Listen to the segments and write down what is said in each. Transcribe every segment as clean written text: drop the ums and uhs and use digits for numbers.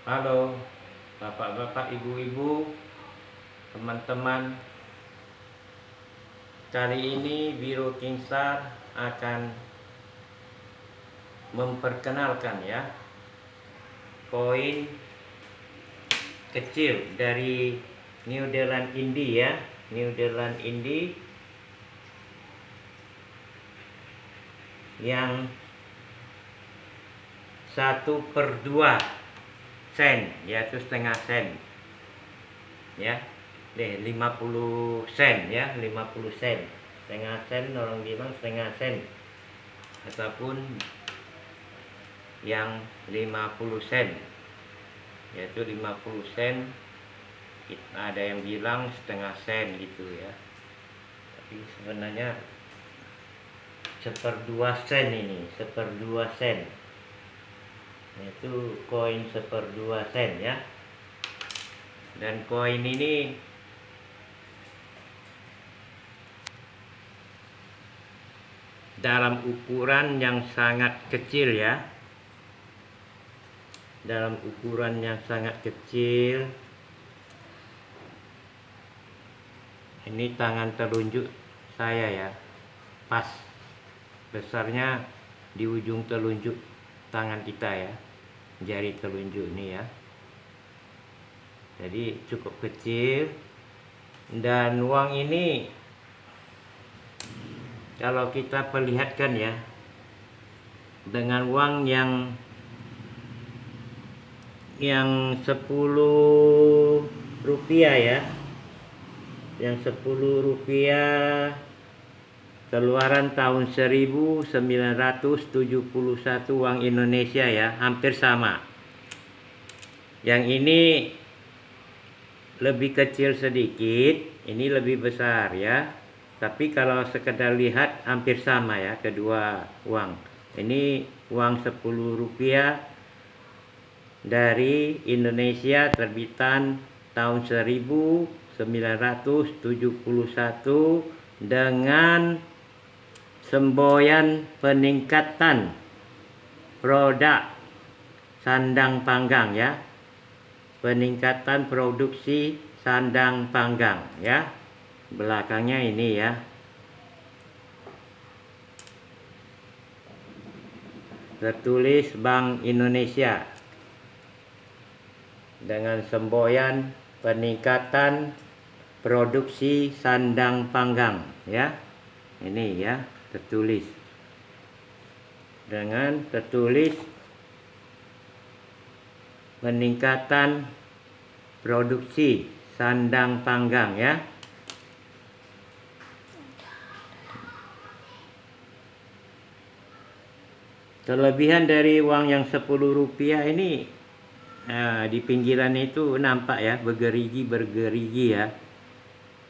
Halo, bapak-bapak, ibu-ibu, teman-teman. Kali ini Biro Kingstar akan memperkenalkan koin kecil dari New Zealand Indie New Zealand Indie yang 1/2 sen, yaitu setengah sen 50 sen 50 sen, setengah sen, orang bilang setengah sen, ataupun yang 50 sen, yaitu 50 sen. Ada yang bilang setengah sen gitu ya, tapi sebenarnya 1/2 sen, ini 1/2 sen, yaitu koin 1/2 sen ya. Dan koin ini dalam ukuran yang sangat kecil dalam ukuran yang sangat kecil. Ini tangan telunjuk saya pas besarnya di ujung telunjuk tangan kita jari telunjuk ini jadi cukup kecil. Dan uang ini kalau kita perlihatkan dengan uang yang 10 rupiah yang 10 rupiah keluaran tahun 1971 uang Indonesia hampir sama. Yang ini lebih kecil sedikit, ini lebih besar tapi kalau sekedar lihat hampir sama kedua uang. Ini uang 10 rupiah dari Indonesia terbitan tahun 1971 dengan semboyan peningkatan produk sandang panggang peningkatan produksi sandang panggang belakangnya ini tertulis Bank Indonesia dengan semboyan peningkatan produksi sandang panggang ini tertulis dengan peningkatan produksi sandang panggang Kelebihan dari uang yang 10 rupiah ini di pinggiran itu nampak bergerigi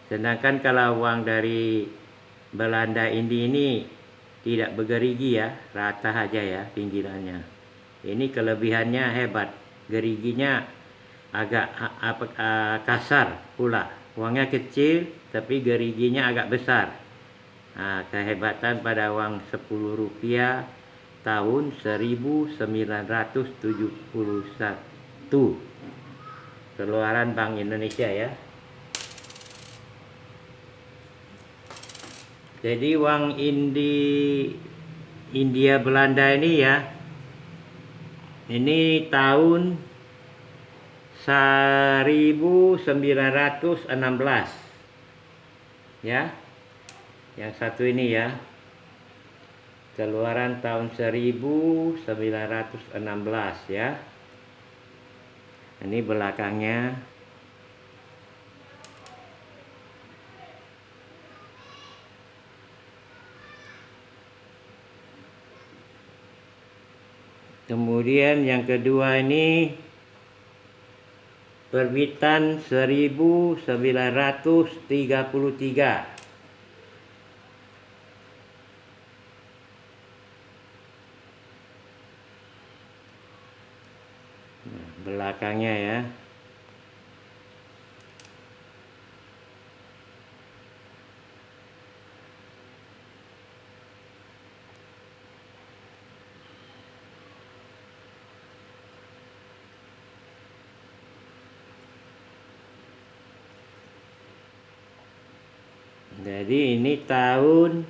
sedangkan kalau uang dari Belanda ini tidak bergerigi rata aja pinggirannya. Ini kelebihannya hebat, geriginya agak kasar pula. Uangnya kecil tapi geriginya agak besar. Kehebatan pada uang 10 rupiah tahun 1971 keluaran Bank Indonesia Jadi uang India Belanda ini ini tahun 1916 yang satu ini keluaran tahun 1916 ini belakangnya. Kemudian yang kedua ini terbitan 1933 belakangnya Jadi ini tahun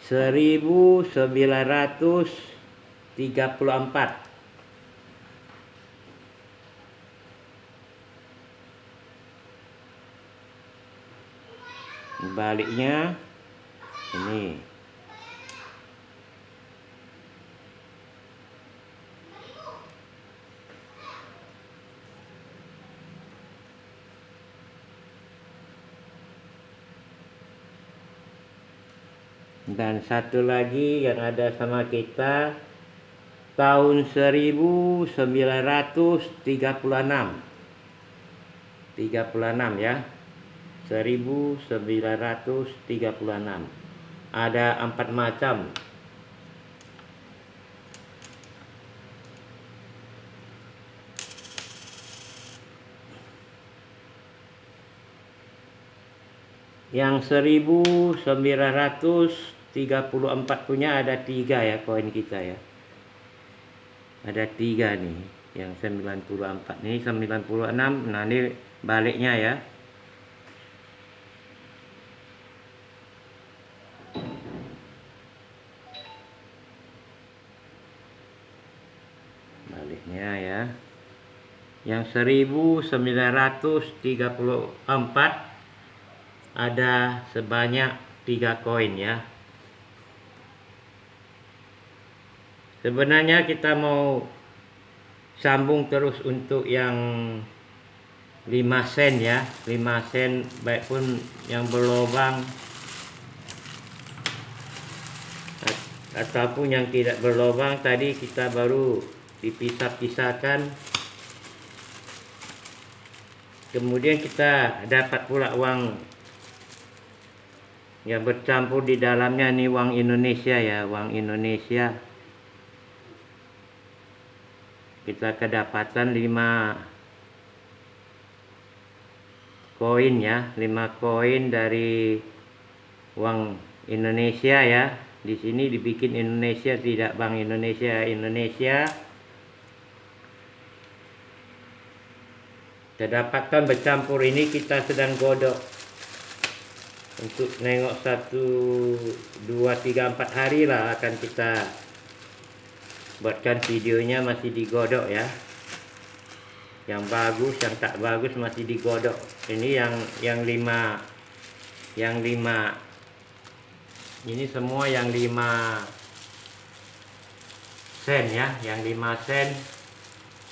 1934. Baliknya ini. Dan satu lagi yang ada sama kita tahun 1936. 36 ya. 1936. Ada 4 macam. Yang 1934 punya ada 3 ya koin kita ya. Ada 3 nih. Yang 94 ini 96. Nah ini baliknya ya. Baliknya ya. Yang 1934 ada sebanyak 3 koin ya. Sebenarnya kita mau sambung terus untuk yang 5 sen ya. 5 sen baik pun yang berlobang ataupun yang tidak berlobang. Tadi kita baru dipisah-pisahkan. Kemudian kita dapat pula uang yang bercampur di dalamnya, nih uang Indonesia ya, uang Indonesia. Kita kedapatan 5 koin ya, 5 koin dari uang Indonesia ya. Di sini dibikin Indonesia, tidak Bank Indonesia, Indonesia. Kedapatan bercampur ini kita sedang godok untuk nengok 1, 2, 3, 4 hari lah akan kita buatkan videonya, masih digodok ya. Yang bagus, yang tak bagus masih digodok. Ini yang 5 ini semua yang 5 sen ya, yang 5 sen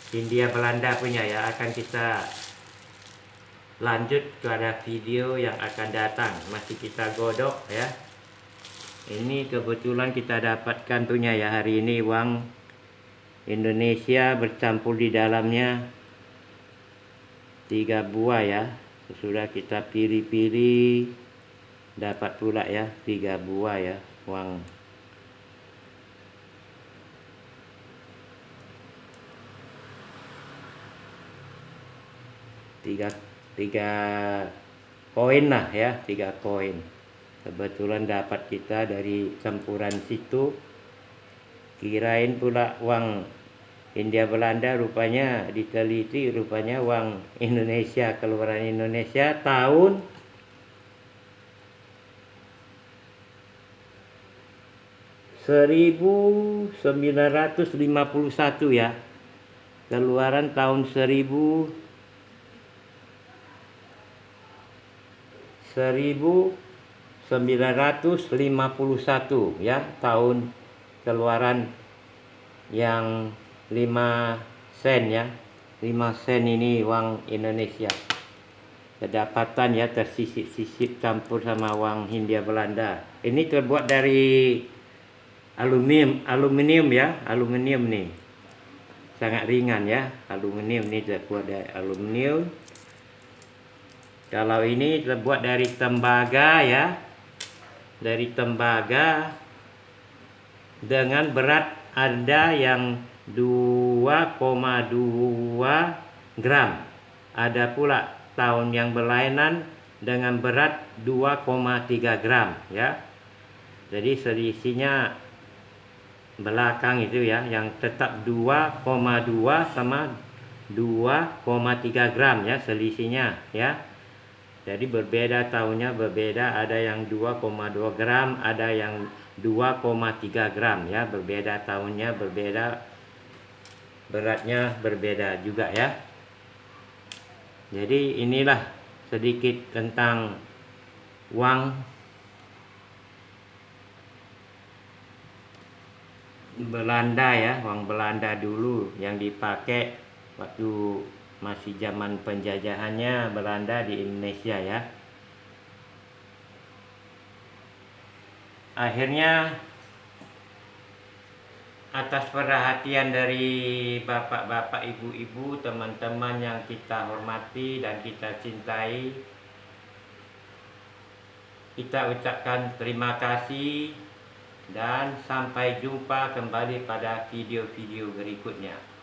Hindia Belanda punya ya. Akan kita lanjut pada video yang akan datang, masih kita godok ya. Ini kebetulan kita dapatkan punya ya hari ini, uang Indonesia bercampur di dalamnya 3 buah ya. Sudah kita pilih-pilih, dapat pula ya 3 buah ya uang. Tiga koin lah ya, 3 koin. Kebetulan dapat kita dari campuran situ. Kirain pula uang Hindia Belanda, rupanya diteliti, rupanya uang Indonesia, keluaran Indonesia tahun 1951 ya. Keluaran tahun 1951 ya, tahun keluaran yang 5 sen ya. 5 sen ini uang Indonesia. Kedapatan ya, tersisip-sisip campur sama uang Hindia Belanda. Ini terbuat dari aluminium ya, aluminium nih. Sangat ringan ya, aluminium ini terbuat dari aluminium. Kalau ini terbuat dari tembaga ya, dari tembaga dengan berat ada yang 2,2 gram. Ada pula tahun yang berlainan dengan berat 2,3 gram ya. Jadi selisihnya belakang itu ya, yang tetap 2,2 sama 2,3 gram ya selisihnya ya. Jadi berbeda tahunnya, berbeda, ada yang 2,2 gram, ada yang 2,3 gram ya, berbeda tahunnya, berbeda beratnya, berbeda juga ya. Jadi inilah sedikit tentang uang Belanda ya, uang Belanda dulu yang dipakai waktu masih zaman penjajahannya Belanda di Indonesia ya. Akhirnya atas perhatian dari bapak-bapak, ibu-ibu, teman-teman yang kita hormati dan kita cintai, kita ucapkan terima kasih dan sampai jumpa kembali pada video-video berikutnya.